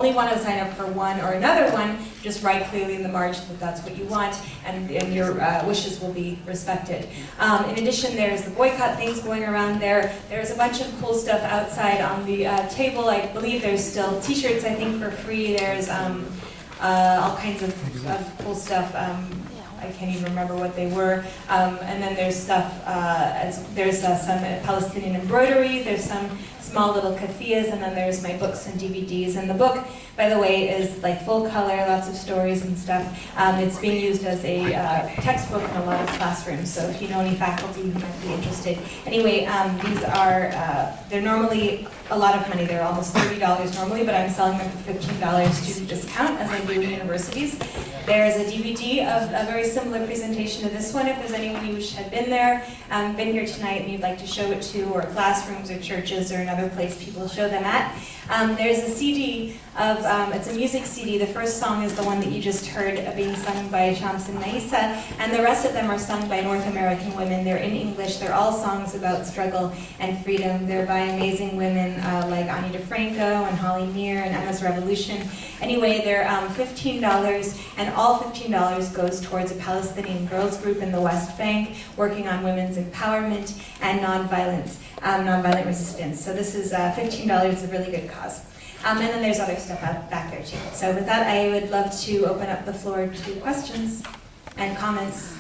only want to sign up for one or another one, just write clearly in the margin that that's what you want, and your wishes will be respected. In addition, there's the boycott things going around there. There's a bunch of cool stuff outside on the table. I believe there's still t-shirts, I think, for free. There's all kinds of cool stuff. I can't even remember what they were. And then there's stuff, there's some Palestinian embroidery, there's some small little kafiyas, and then there's my books and DVDs. And the book, by the way, is like full color, lots of stories and stuff. It's being used as a textbook in a lot of classrooms, so if you know any faculty who might be interested. Anyway, these are, they're normally a lot of money. They're almost $30 normally, but I'm selling them for $15 student discount, as I do in universities. There's a DVD of a very similar presentation to this one, if there's anyone who had been there, been here tonight and you'd like to show it to, or classrooms or churches or another place people show them at. There's a CD of, it's a music CD. The first song is the one that you just heard being sung by Shams and Naisa, and the rest of them are sung by North American women. They're in English. They're all songs about struggle and freedom. They're by amazing women like Ani DeFranco and Holly Near and Emma's Revolution. Anyway, they're $15, and all $15 goes towards a Palestinian girls group in the West Bank working on women's empowerment and nonviolent resistance. So this is $15, a really good cause. And then there's other stuff out back there too. So with that, I would love to open up the floor to questions and comments.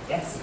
Yes.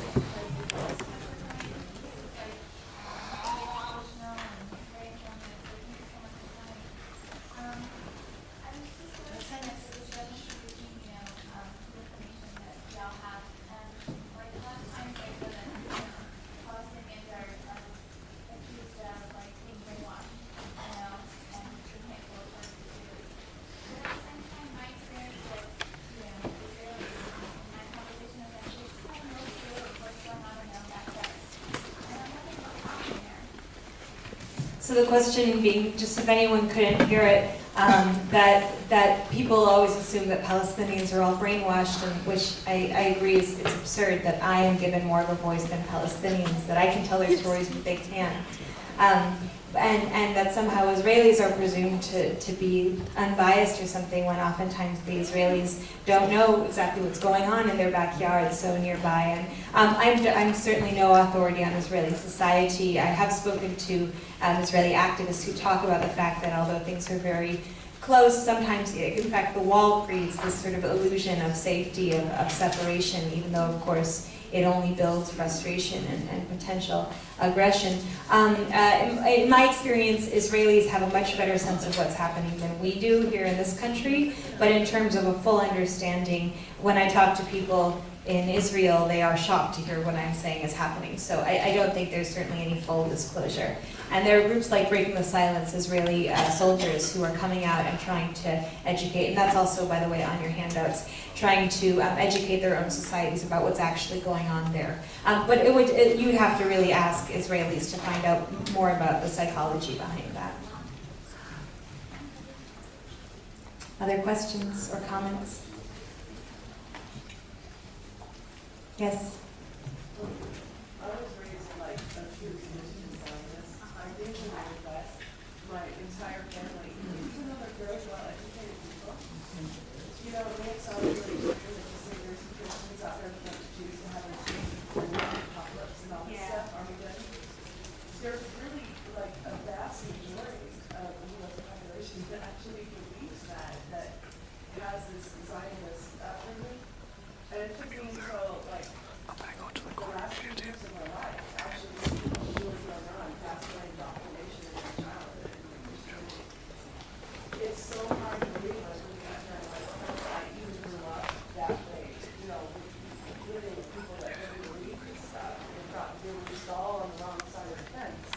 So the question being, just if anyone couldn't hear it, that people always assume that Palestinians are all brainwashed, and which I agree it's absurd that I am given more of a voice than Palestinians, that I can tell their stories with they can. And that somehow Israelis are presumed to be unbiased or something, when oftentimes the Israelis don't know exactly what's going on in their backyard so nearby. And I'm certainly no authority on Israeli society. I have spoken to Israeli activists who talk about the fact that although things are very close, sometimes, in fact, the wall creates this sort of illusion of safety, of separation, even though, of course, it only builds frustration and potential aggression. In my experience, Israelis have a much better sense of what's happening than we do here in this country, but in terms of a full understanding, when I talk to people in Israel, they are shocked to hear what I'm saying is happening. So I don't think there's certainly any full disclosure. And there are groups like Breaking the Silence, Israeli soldiers who are coming out and trying to educate, and that's also, by the way, on your handouts, trying to educate their own societies about what's actually going on there. But you'd have to really ask Israelis to find out more about the psychology behind that. Other questions or comments? Yes? I was raised like a true Christian Zionist. I think in the Midwest, my entire family, even though they're very well-educated people, you know, it makes all really true that to say there's some Christians out there that Jews and having apocalypse and all this stuff, Armageddon. There's really like a vast majority of the U.S. population that actually believes that has this Zionist upbringing. And it took me until like the last few years of my life actually really going on past my indoctrination in my childhood and my Christianity. It's so hard to believe I really got there in my life. I even grew up that way, you know, living with people that really believe this stuff and thought they were just all on the wrong side of the fence.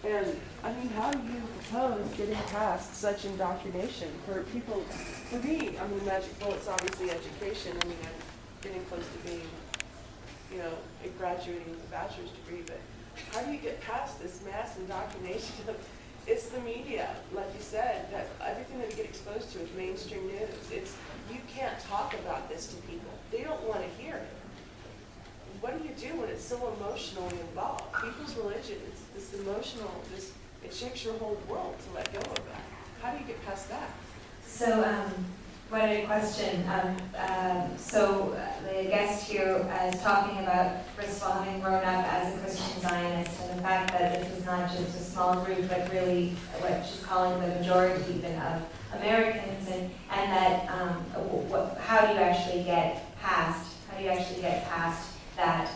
And I mean, how do you propose getting past such indoctrination for people? For me, I mean, magic bullets, obviously education. I mean, I'm getting close to being, you know, graduating with a bachelor's degree, but how do you get past this mass indoctrination of, it's the media, like you said, that everything that we get exposed to is mainstream news. It's, you can't talk about this to people. They don't want to hear it. What do you do when it's so emotionally involved? People's religion, it's this emotional, it shakes your whole world to let go of that. how do you get past that? So, what a question. The guest here is talking about, first of all, having grown up as a Christian Zionist, and the fact that this is not just a small group, but really what she's calling the majority even of Americans, and that how do you actually get past that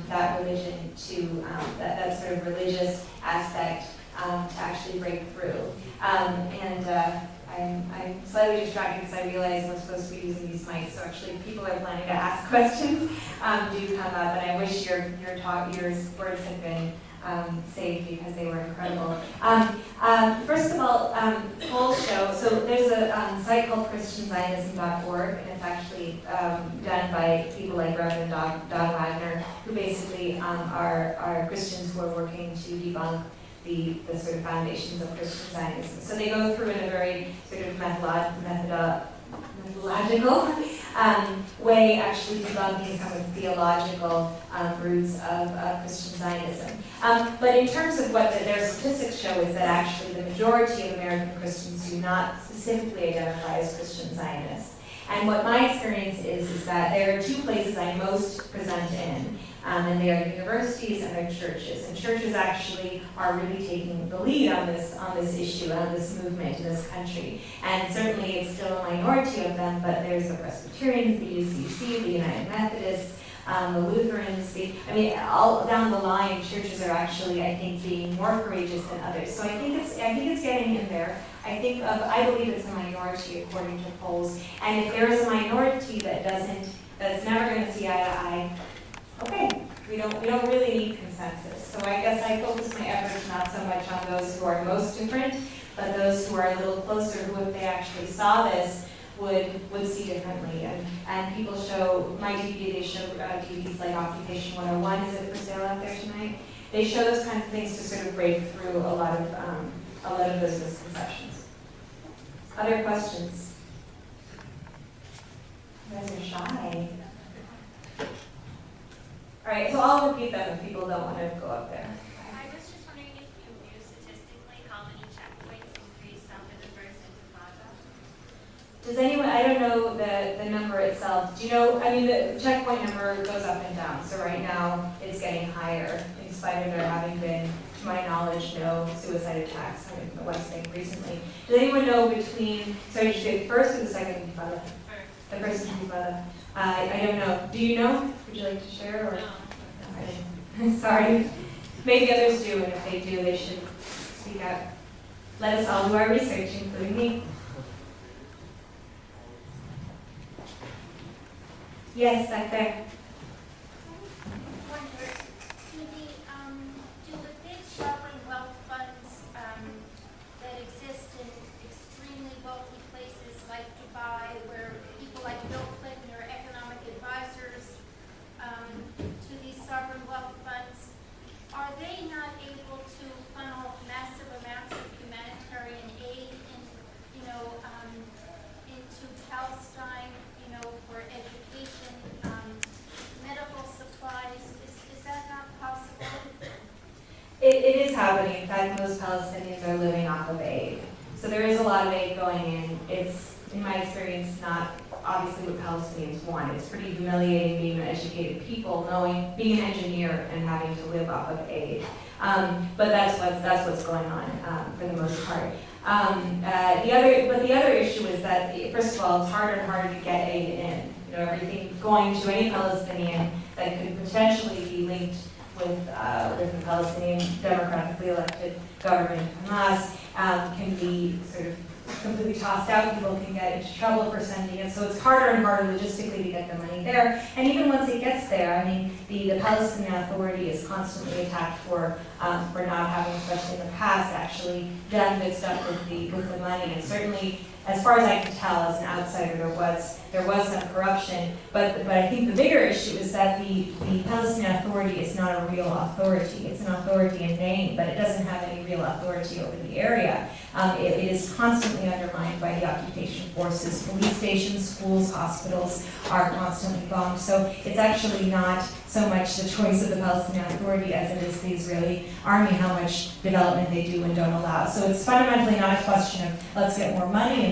that religion to that sort of religious aspect to actually break through. I'm slightly distracted because I realize we're supposed to be using these mics, so actually if people are planning to ask questions, do come up, and I wish your words had been saved because they were incredible. First of all, polls show, so there's a site called ChristianZionism.org, and it's actually done by people like Reverend Don Wagner, who basically are Christians who are working to debunk the sort of foundations of Christian Zionism. So they go through in a very sort of methodological way, actually debunking some of the theological roots of Christian Zionism. But in terms of what their statistics show is that actually the majority of American Christians do not specifically identify as Christian Zionists. And what my experience is that there are two places I most present in, and they are universities and they're churches. And churches actually are really taking the lead on this issue, on this movement in this country. And certainly it's still a minority of them, but there's the Presbyterians, the UCC, the United Methodists, the Lutherans, all down the line, churches are actually, I think, being more courageous than others. So I think it's getting in there. I believe it's a minority according to polls. And if there is a minority that's never going to see eye to eye, okay, we don't really need consensus. So I guess I focus my efforts not so much on those who are most different, but those who are a little closer, who if they actually saw this, would see differently. And people show, my DVD, they show DVDs like Occupation 101, is it for sale out there tonight? They show those kinds of things to sort of break through a lot of those misconceptions. Other questions? You guys are shy. All right, so I'll repeat them if people don't want to go up there. I was just wondering if you knew statistically how many checkpoints increased after the first intifada? Does anyone, I don't know the number itself. Do you know, the checkpoint number goes up and down. So right now it's getting higher in spite of there having been, to my knowledge, no suicide attacks in the West Bank recently. Does anyone know between, sorry, did you say the first or the second intifada? The first intifada. I don't know. Do you know? Would you like to share? Or? No. Sorry. Maybe others do, and if they do, they should speak up. Let us all do our research, including me. Yes, back there. Do the big sovereign wealth funds that exist in extremely wealthy places like Dubai, where people like Bill Clinton are economic advisors to these sovereign wealth funds, are they not able to funnel massive amounts of humanitarian aid into Palestine, for education, medical supplies? Is that not possible? It is happening. In fact, most Palestinians are living off of aid. So there is a lot of aid going in. It's, in my experience, not obviously what Palestinians want. It's pretty humiliating being an educated people, being an engineer and having to live off of aid. But that's what's going on for the most part. The other issue is that, first of all, it's harder and harder to get aid in. Everything going to any Palestinian that could potentially be linked with the Palestinian democratically elected government, Hamas, can be sort of completely tossed out. People can get into trouble for sending it. So it's harder and harder logistically to get the money there. And even once it gets there, the Palestinian Authority is constantly attacked for not having, especially in the past, actually done good stuff with the money. And certainly, as far as I can tell, as an outsider, there was some corruption. But I think the bigger issue is that the Palestinian Authority is not a real authority. It's an authority in name, but it doesn't have any real authority over the area. It is constantly undermined by the occupation forces. Police stations, schools, hospitals are constantly bombed. So it's actually not so much the choice of the Palestinian Authority as it is the Israeli army, how much development they do and don't allow. So it's fundamentally not a question of let's get more money and